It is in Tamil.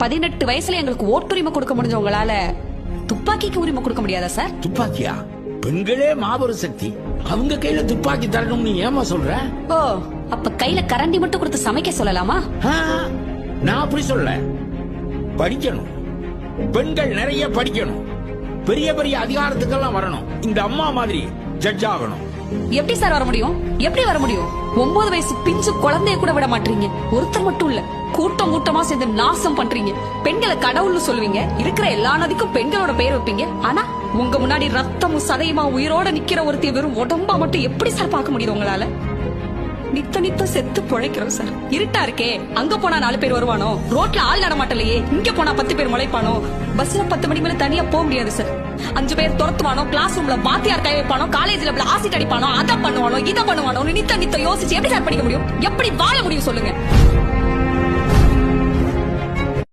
18 வயசுல எங்களுக்கு ஓட்டுரிமை கொடுக்க முடிஞ்சவங்களால துப்பாக்கிக்கு உரிமை கொடுக்க முடியாதா சார்? துப்பாக்கியா? பெண்களே மாபெரும் சக்தி, அவங்க கையில துப்பாக்கி தரணும்னு ஏமா சொல்ற? ஓ, அப்ப கையில கரண்டி மட்டும் கொடுத்து சமைக்க சொல்லலாமா? நான் அப்படி சொல்ல. படிக்கணும், பெண்கள் நிறைய படிக்கணும், பெரிய பெரிய அதிகாரத்துக்கெல்லாம் வரணும், இந்த அம்மா மாதிரி ஜட்ஜ் ஆகணும். எப்படி சார் வர முடியும்? எப்படி வர முடியும்? 9 வயசு பிஞ்சு குழந்தைய கூட விட மாட்டீங்க. ஒருத்தர் மட்டும் இல்ல, கூட்டம் கூட்டமா சேர்ந்து நாசம் பண்றீங்க. பெண்களை கடவுள்னு சொல்லுவீங்க, இருக்கிற எல்லா நதிக்கும் பெண்களோட பெயர் வைப்பீங்க. ஆனா உங்க முன்னாடி ரத்தமும் சதையுமா உயிரோட நிக்கிற ஒருத்தைய வெறும் உடம்பா மட்டும் எப்படி சார் பார்க்க முடியுது உங்களால? நித்தம் செத்து பிழைக்கிறோம் சார். இருட்டா இருக்கே, அங்க போனா 4 பேர் வருவானோ, ரோட்ல ஆள் நடமாட்டலையே, இங்க போனா 10 பேர் முளைப்பானோ, பஸ்ல 10 மணி மேல தனியா போக முடியாது சார். 5 பேர் துரத்துவானோ, கிளாஸ் ரூம்ல பாத்தியார் கை வைப்பானோ, காலேஜ்ல ஆசிட் அடிப்பானோ, அதை பண்ணுவானோ, இதை பண்ணுவானோ, நித்த யோசிச்சு எப்படி சார் படிக்க முடியும்? எப்படி வாழ முடியும் சொல்லுங்க?